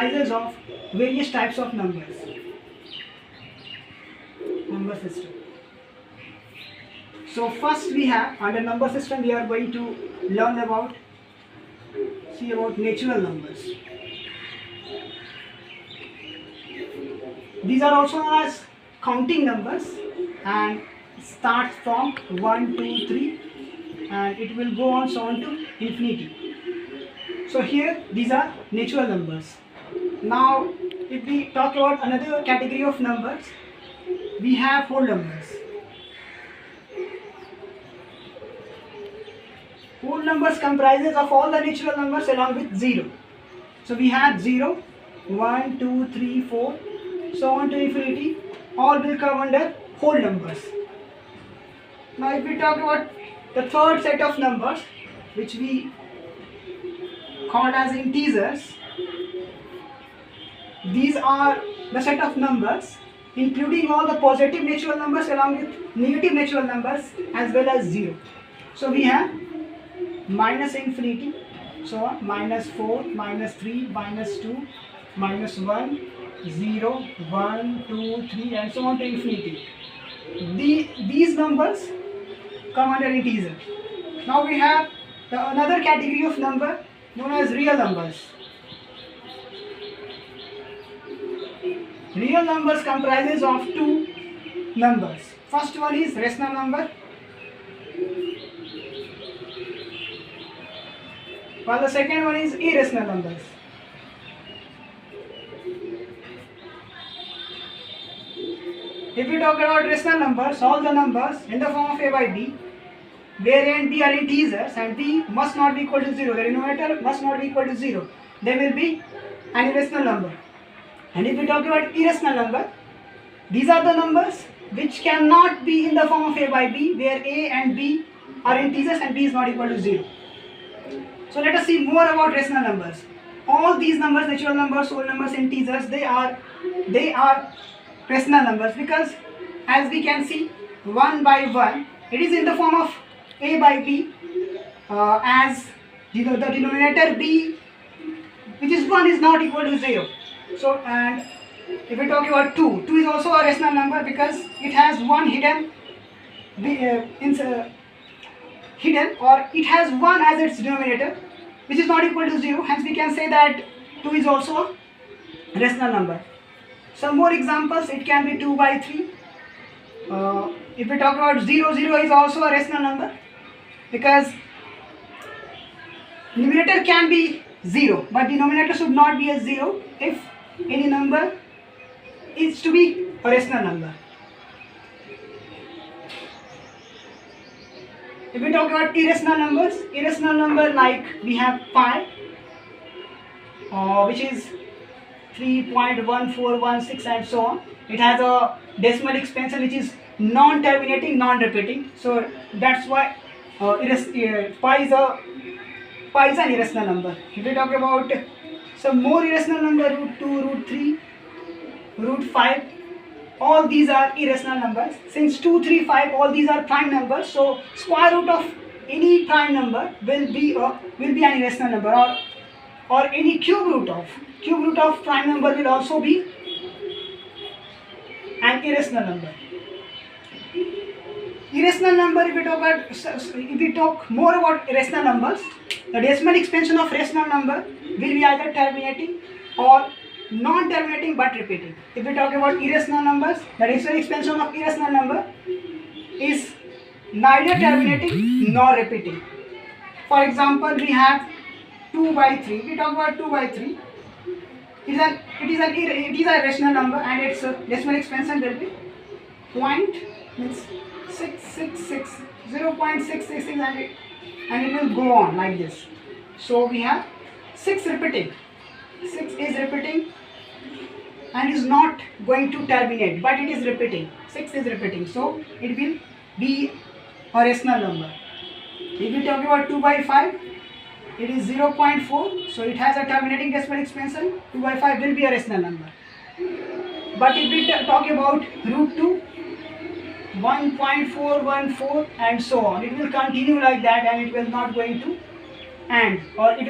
sizes of various types of numbers. Number system. So first we have under number system we are going to learn about natural numbers. These are also known as counting numbers and start from 1, 2, 3 and it will go on so on to infinity. So here these are natural numbers. Now if we talk about another category of numbers, we have whole numbers. Whole numbers comprises of all the natural numbers along with 0. So we have 0, 1, 2, 3, 4, so on to infinity. All will come under whole numbers. Now if we talk about the third set of numbers, which we call as integers, these are the set of numbers including all the positive natural numbers along with negative natural numbers as well as 0. So we have minus infinity, so minus 4, minus 3, minus 2, minus 1, 0, 1, 2, 3 and so on to infinity. These numbers come under integer. Now we have another category of number known as real numbers. Real numbers comprises of two numbers. First one is rational number, while the second one is irrational numbers. If we talk about rational numbers, all the numbers in the form of a by b, where a and b are integers and b must not be equal to 0, the denominator must not be equal to 0, they will be an irrational number. And if we talk about irrational number, these are the numbers which cannot be in the form of a by b, where a and b are integers and b is not equal to 0. So let us see more about rational numbers. All these numbers, natural numbers, whole numbers, integers, they are rational numbers because as we can see 1 by 1, it is in the form of a by b as the denominator b, which is 1, is not equal to 0. So and if we talk about 2 is also a rational number because it has one hidden or it has 1 as its denominator, which is not equal to 0. Hence we can say that 2 is also a rational number. Some more examples, it can be 2 by 3. If we talk about 0 is also a rational number because numerator can be 0 but denominator should not be a 0 if any number is to be a rational number. If we talk about irrational number like we have pi, which is 3.1416 and so on. It has a decimal expansion which is non-terminating, non-repeating. So that's why pi is an irrational number. If we talk about some more irrational number, root 2, root 3, root 5, all these are irrational numbers. Since 2, 3, 5, all these are prime numbers, so square root of any prime number will be an irrational number, or any cube root of prime number will also be an irrational number. Irrational number, if we talk more about irrational numbers, the decimal expansion of rational number will be either terminating or non-terminating but repeating. If we talk about irrational numbers, the decimal expansion of irrational number is neither terminating nor repeating. For example, we have 2 by 3. We talk about 2 by 3. It is a rational number and its decimal expansion will be 0.666 and it will go on like this. So we have 6 repeating. 6 is repeating and is not going to terminate, but it is repeating. 6 is repeating, so it will be a rational number. If we talk about 2 by 5, it is 0.4, so it has a terminating decimal expansion. 2 by 5 will be a rational number. But if we talk about root 2, 1.414 and so on, it will continue like that and it will not going to end, or it will